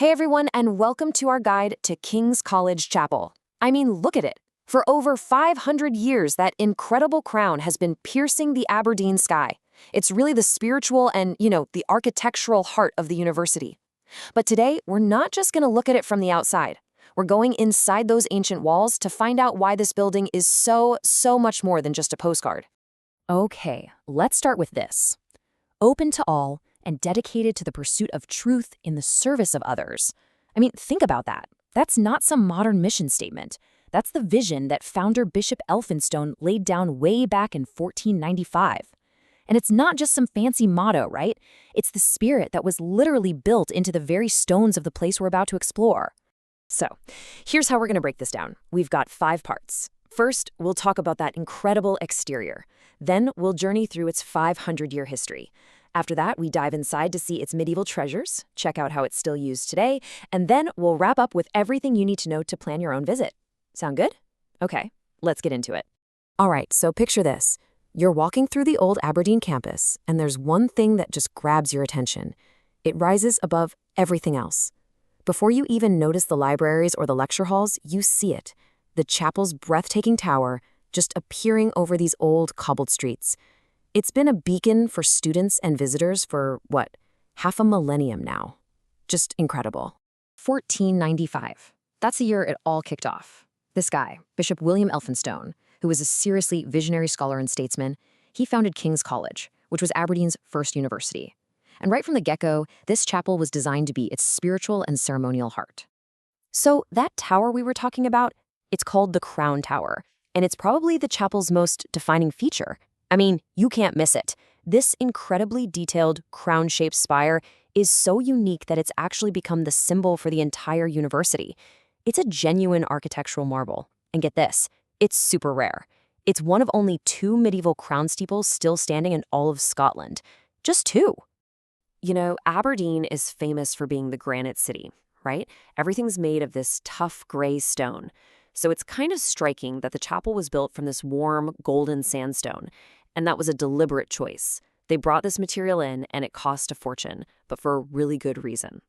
Hey everyone, and welcome to our guide to King's College Chapel. I mean, look at it. For over 500 years, that incredible crown has been piercing the Aberdeen sky. It's really the spiritual and, the architectural heart of the university. But today, we're not just going to look at it from the outside. We're going inside those ancient walls to find out why this building is so much more than just a postcard. Okay, let's start with this. Open to all and dedicated to the pursuit of truth in the service of others. I mean, think about that. That's not some modern mission statement. That's the vision that founder Bishop Elphinstone laid down way back in 1495. And it's not just some fancy motto, right? It's the spirit that was literally built into the very stones of the place we're about to explore. So, here's how we're going to break this down. We've got 5 parts. First, we'll talk about that incredible exterior. Then, we'll journey through its 500-year history. After that, we dive inside to see its medieval treasures, check out how it's still used today, and then we'll wrap up with everything you need to know to plan your own visit. Sound good? Okay, let's get into it. All right, so picture this. You're walking through the Old Aberdeen campus, and there's one thing that just grabs your attention. It rises above everything else. Before you even notice the libraries or the lecture halls, you see it. The chapel's breathtaking tower just appearing over these old cobbled streets. It's been a beacon for students and visitors for, half a millennium now. Just incredible. 1495. That's the year it all kicked off. This guy, Bishop William Elphinstone, who was a seriously visionary scholar and statesman, he founded King's College, which was Aberdeen's first university. And right from the get-go, this chapel was designed to be its spiritual and ceremonial heart. So that tower we were talking about, it's called the Crown Tower, and it's probably the chapel's most defining feature. I mean, you can't miss it. This incredibly detailed crown-shaped spire is so unique that it's actually become the symbol for the entire university. It's a genuine architectural marvel. And get this, it's super rare. It's one of only 2 medieval crown steeples still standing in all of Scotland. Just 2. Aberdeen is famous for being the granite city, right? Everything's made of this tough gray stone. So it's kind of striking that the chapel was built from this warm, golden sandstone. And that was a deliberate choice. They brought this material in, and it cost a fortune, but for a really good reason.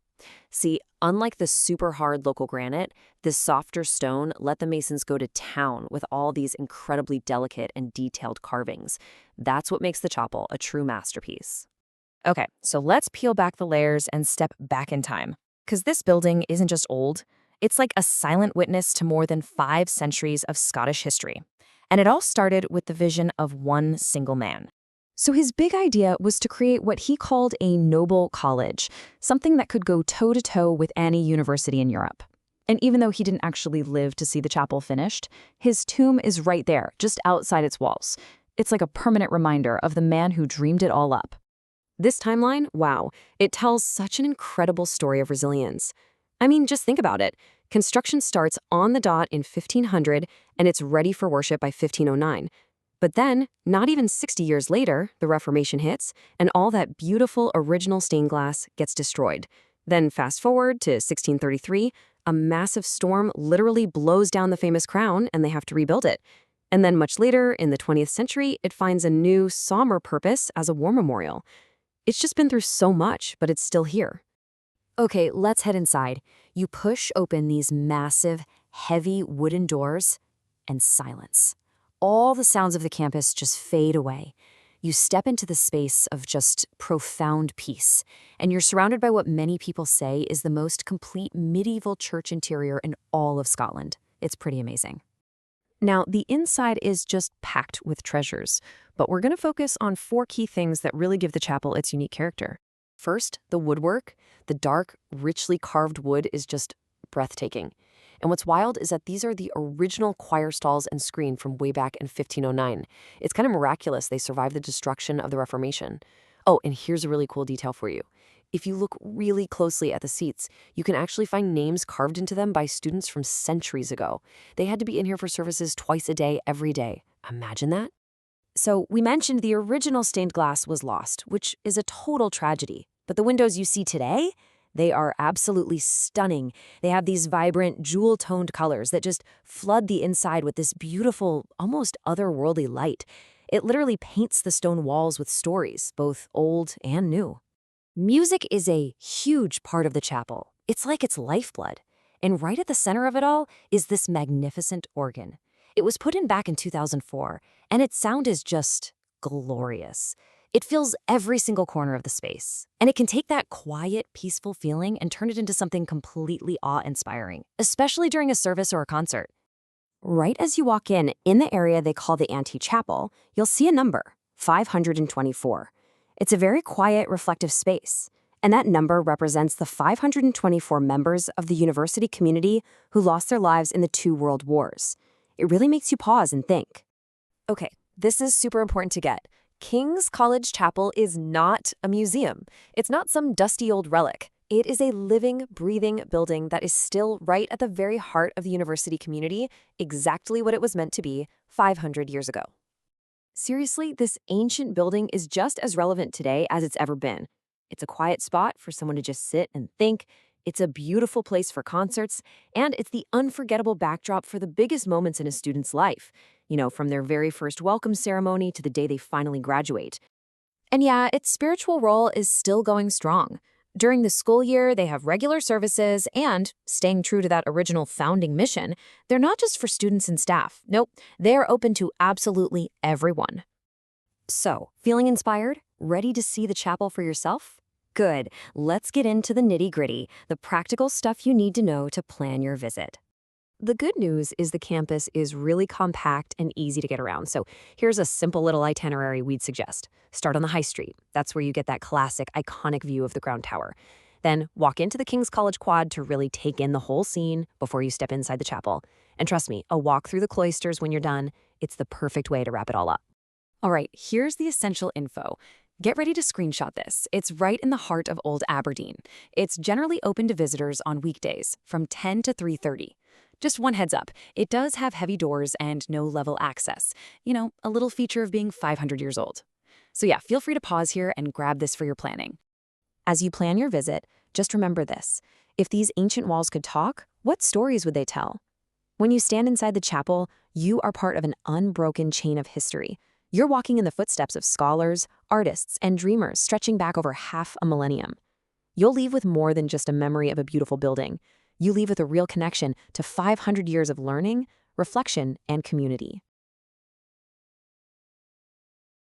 See, unlike the super hard local granite, this softer stone let the masons go to town with all these incredibly delicate and detailed carvings. That's what makes the chapel a true masterpiece. Okay, so let's peel back the layers and step back in time. Because this building isn't just old, it's like a silent witness to more than 5 centuries of Scottish history. And it all started with the vision of one single man. So his big idea was to create what he called a noble college, something that could go toe-to-toe with any university in Europe. And even though he didn't actually live to see the chapel finished, his tomb is right there, just outside its walls. It's like a permanent reminder of the man who dreamed it all up. This timeline, wow, it tells such an incredible story of resilience. I mean, just think about it. Construction starts on the dot in 1500, and it's ready for worship by 1509. But then, not even 60 years later, the Reformation hits, and all that beautiful original stained glass gets destroyed. Then fast forward to 1633, a massive storm literally blows down the famous crown, and they have to rebuild it. And then much later, in the 20th century, it finds a new, somber purpose as a war memorial. It's just been through so much, but it's still here. Okay, let's head inside. You push open these massive, heavy wooden doors, and silence. All the sounds of the campus just fade away. You step into the space of just profound peace, and you're surrounded by what many people say is the most complete medieval church interior in all of Scotland. It's pretty amazing. Now, the inside is just packed with treasures, but we're going to focus on 4 key things that really give the chapel its unique character. First, the woodwork. The dark, richly carved wood is just breathtaking. And what's wild is that these are the original choir stalls and screen from way back in 1509. It's kind of miraculous they survived the destruction of the Reformation. Oh, and here's a really cool detail for you. If you look really closely at the seats, you can actually find names carved into them by students from centuries ago. They had to be in here for services twice a day, every day. Imagine that. So we mentioned the original stained glass was lost, which is a total tragedy. But the windows you see today, they are absolutely stunning. They have these vibrant, jewel-toned colors that just flood the inside with this beautiful, almost otherworldly light. It literally paints the stone walls with stories, both old and new. Music is a huge part of the chapel. It's like its lifeblood. And right at the center of it all is this magnificent organ. It was put in back in 2004, and its sound is just glorious. It fills every single corner of the space, and it can take that quiet, peaceful feeling and turn it into something completely awe-inspiring, especially during a service or a concert. Right as you walk in the area they call the antechapel, you'll see a number, 524. It's a very quiet, reflective space, and that number represents the 524 members of the university community who lost their lives in the two world wars. It really makes you pause and think. Okay, this is super important to get. King's College Chapel is not a museum. It's not some dusty old relic. It is a living, breathing building that is still right at the very heart of the university community, exactly what it was meant to be 500 years ago. Seriously, this ancient building is just as relevant today as it's ever been. It's a quiet spot for someone to just sit and think. It's a beautiful place for concerts, and it's the unforgettable backdrop for the biggest moments in a student's life, from their very first welcome ceremony to the day they finally graduate. And yeah, its spiritual role is still going strong. During the school year, they have regular services, and, staying true to that original founding mission, they're not just for students and staff. Nope, they're open to absolutely everyone. So, feeling inspired? Ready to see the chapel for yourself? Good. Let's get into the nitty-gritty, the practical stuff you need to know to plan your visit. The good news is the campus is really compact and easy to get around, so here's a simple little itinerary we'd suggest. Start on the High Street. That's where you get that classic, iconic view of the Crown Tower. Then walk into the King's College Quad to really take in the whole scene before you step inside the chapel. And trust me, a walk through the cloisters when you're done, it's the perfect way to wrap it all up. All right, here's the essential info. Get ready to screenshot this. It's right in the heart of Old Aberdeen. It's generally open to visitors on weekdays from 10 to 3:30. Just one heads up, it does have heavy doors and no level access. A little feature of being 500 years old. So yeah, feel free to pause here and grab this for your planning. As you plan your visit, just remember this. If these ancient walls could talk, what stories would they tell? When you stand inside the chapel, you are part of an unbroken chain of history. You're walking in the footsteps of scholars, artists, and dreamers stretching back over half a millennium. You'll leave with more than just a memory of a beautiful building. You leave with a real connection to 500 years of learning, reflection, and community.